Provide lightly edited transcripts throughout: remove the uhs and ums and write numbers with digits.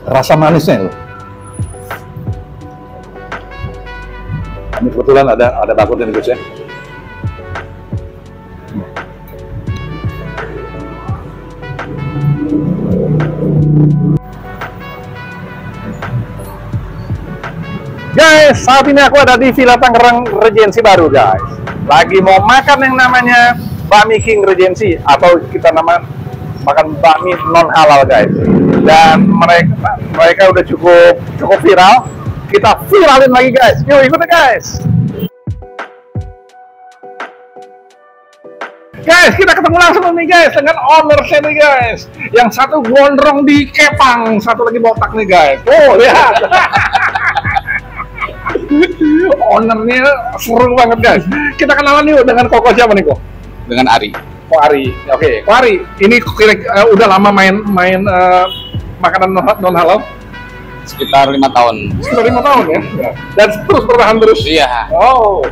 Rasa manisnya loh. Ini kebetulan ada bakutnya nih guys ya. Guys, saat ini aku ada di Villa Tangerang Regency baru guys. Lagi mau makan yang namanya Bakmi King Regency, atau kita makan bakmi non halal guys. Dan mereka udah cukup viral. Kita viralin lagi guys. Yuk ikutin guys. Guys, kita ketemu langsung nih guys dengan owner nih guys. Yang satu gondrong di kepang, satu lagi botak nih guys. Oh lihat. Ownernya seru banget guys. Kita kenalan yuk dengan Koko siapa nih Kok? Dengan Ari. Ko Ari. Oke, Ko Ari. Ini udah lama main makanan non halal? Sekitar 5 tahun. Sekitar 5 tahun ya? Dan terus bertahan terus? Iya. Oh,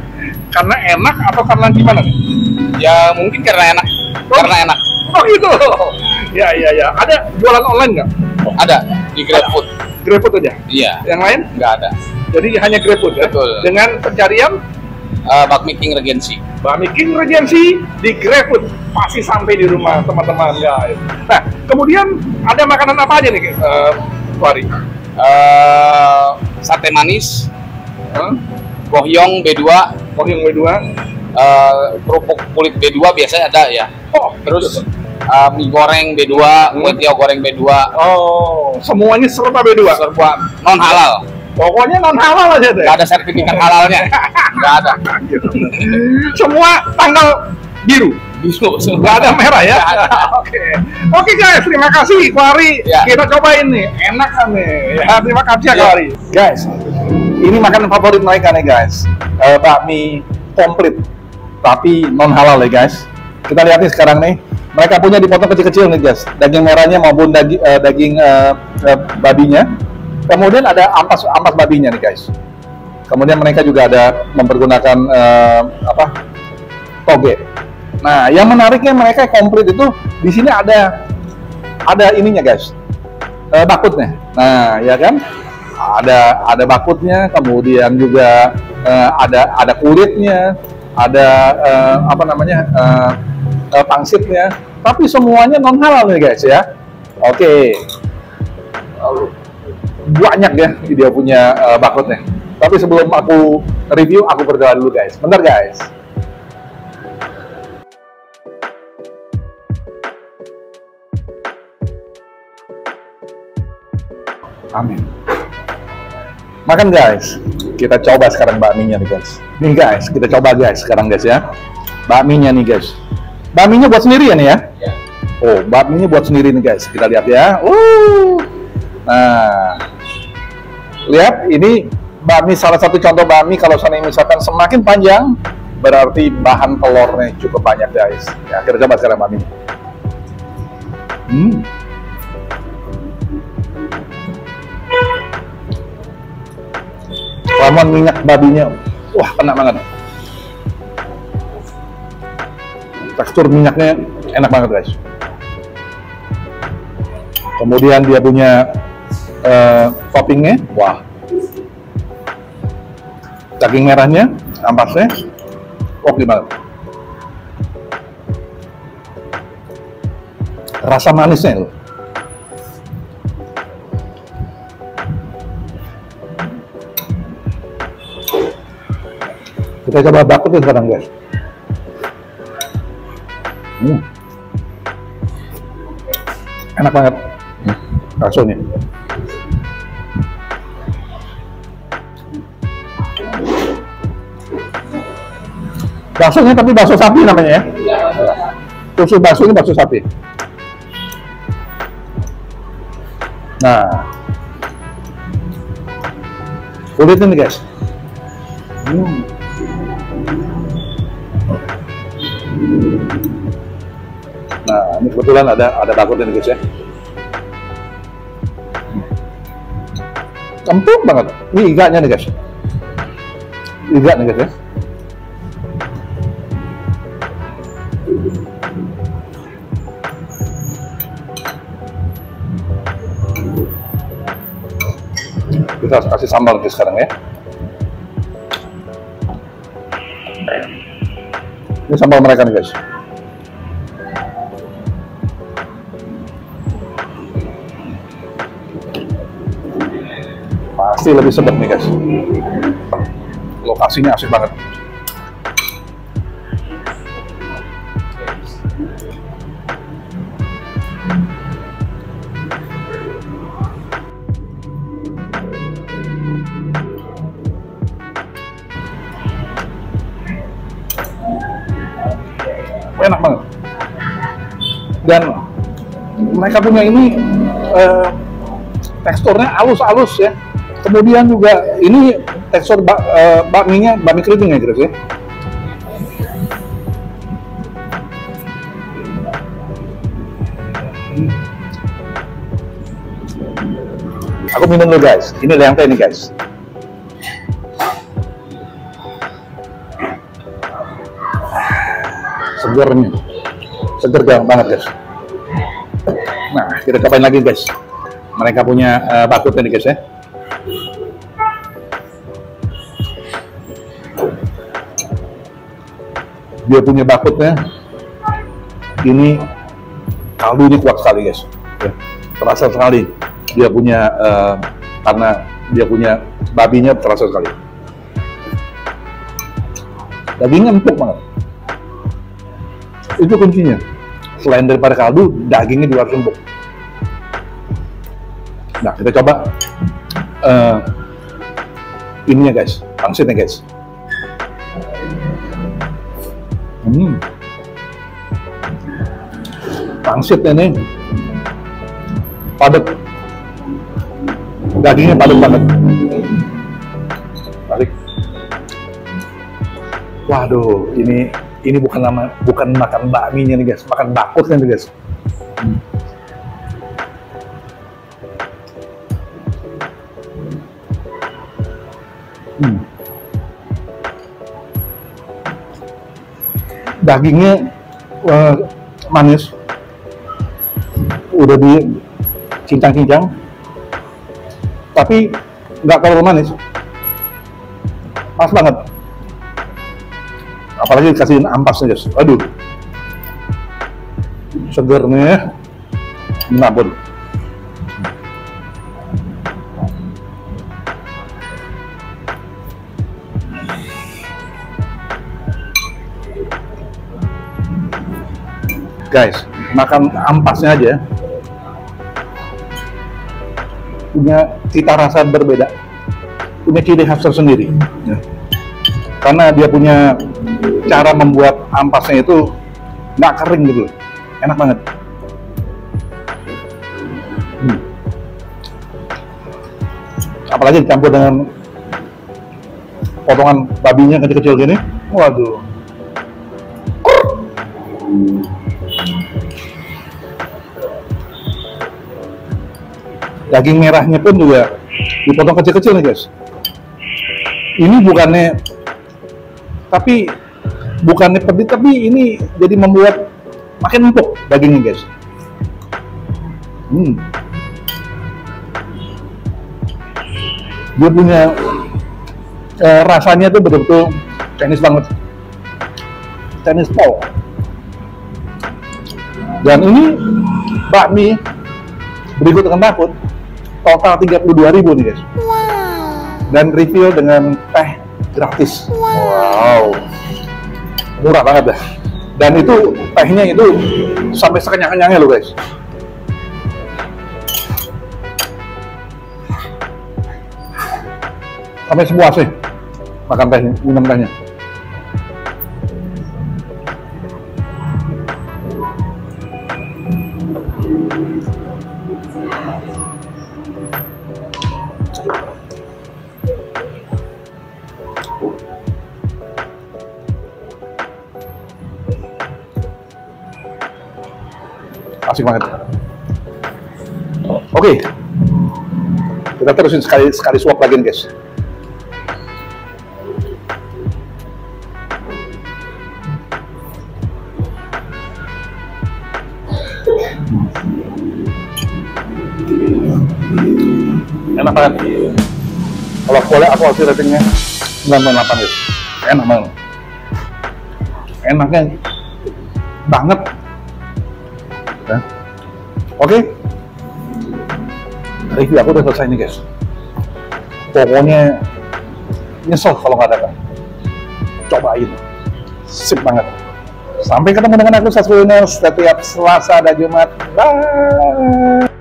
karena enak atau karena gimana nih? Ya mungkin karena enak. Karena enak. Oh gitu. Ya. Ada jualan online nggak? Ada di GrabFood. GrabFood aja? Iya. Yang lain? Nggak ada. Jadi hanya GrabFood ya? Betul. Dengan pencarian? Bakmi King Regency. Bakmi King Regency di GrabFood. Pasti sampai di rumah teman-teman guys. Nah, kemudian ada makanan apa aja nih Ko Ari? Sate manis, gohyong B2, kerupuk kulit B2 biasanya ada ya. Oh, terus mie goreng B2, kue tiaw goreng B2. Oh, semuanya serba B2. Serba non halal. Pokoknya non halal aja deh. Nggak ada sertifikat halalnya. Nggak ada. Semua tanggal biru. Nggak ada merah ya. Oke guys, terima kasih Ko Ari. Ya. Kita cobain nih, enak kan nih. Ya, terima kasih ya Ko Ari. Guys, ini makanan favorit mereka nih guys. Bakmi komplit, tapi non halal ya guys. Kita lihat nih sekarang nih. Mereka punya dipotong kecil-kecil nih guys. Daging merahnya maupun daging babinya. Kemudian ada ampas babinya nih guys. Kemudian mereka juga ada mempergunakan toge. Nah, yang menariknya mereka komplit itu di sini ada ininya guys, bakutnya. Nah, ya kan, ada bakutnya, kemudian juga ada kulitnya, ada pangsitnya. Tapi semuanya non halal nih guys ya. Oke, banyak ya dia punya bakutnya. Tapi sebelum aku review, aku berdoa dulu guys. Bentar guys. Amin. Makan guys. Kita coba sekarang bakminya nih guys. Nih guys, kita coba guys sekarang guys ya. Bakminya nih guys. Bakminya buat sendiri ya nih ya? Ya. Oh, bakminya buat sendiri nih guys. Kita lihat ya. Nah, lihat ini bakmi, salah satu contoh bakmi. Kalau seandainya misalkan semakin panjang, berarti bahan telurnya cukup banyak guys. Ya, kita coba sekarang bakminya. Ramuan minyak babinya, wah kena banget. Tekstur minyaknya enak banget guys. Kemudian dia punya toppingnya, wah. Daging merahnya, ampasnya, oke banget. Rasa manisnya loh. Kita coba bakutnya sekarang guys. Enak banget baksonya. Baksonya tapi bakso sapi namanya ya. Khusus bakso ini bakso sapi. Nah, kulitnya nih guys. Nah, ini kebetulan ada bakutnya nih guys ya. Empuk banget. Ini iganya nih guys. Iga nih guys ya. Kita kasih sambal nih sekarang ya. Ini sambal mereka nih guys. Pasti lebih sedap nih guys. Lokasinya asik banget. Enak banget. Dan mereka punya ini teksturnya halus-halus ya. Kemudian juga ini tekstur bakminya, bakmi keriting ya guys ya. Aku minum dulu guys. Ini lengkap ini guys. Segernya, seger banget guys. Nah, kita cobain lagi guys. Mereka punya bakutnya nih guys ya. Dia punya bakutnya. Ini kaldu ini kuat sekali guys. Ya, terasa sekali. Dia punya karena dia punya babinya terasa sekali. Dagingnya empuk banget. Itu kuncinya. Selain daripada kaldu, dagingnya juga harus empuk. Nah, kita coba ininya guys, pangsitnya guys. Pangsitnya ini padat, dagingnya padat banget. Tarik. Waduh, ini bukan makan bakminya nih guys, makan bakutnya nih guys. Dagingnya manis, udah dicincang-cincang, tapi nggak terlalu manis, pas banget. Apalagi dikasihin ampasnya guys, aduh, segernya menabur. Guys, makan ampasnya aja punya cita rasa berbeda, punya ciri khas tersendiri ya. Karena dia punya cara membuat ampasnya itu nggak kering gitu, enak banget. Apalagi dicampur dengan potongan babinya kecil-kecil gini, waduh. Daging merahnya pun juga dipotong kecil-kecil nih guys. Ini bukannya pedih, tapi ini jadi membuat makin empuk dagingnya guys. Dia punya rasanya tuh betul-betul Chinese banget, Chinese pork. Dan ini bakmi berikut dengan bakut total 32.000 nih guys. Dan refill dengan teh gratis. Wow, murah banget dah. Dan itu tehnya itu sampai sekenyang-kenyangnya loh guys. Sampai sepuasnya makan tehnya, minum tehnya. Asik banget. Oke, kita terusin sekali suap lagi nih guys. Enak banget. Kalau boleh aku kasih ratingnya 9,8 guys. Enak banget. Enaknya banget. Ya. Oke. Review aku udah selesai nih guys. Pokoknya nyesel kalau nggak datang. Cobain. Sip banget. Sampai ketemu dengan aku Sas Kuliner setiap Selasa dan Jumat. Bye.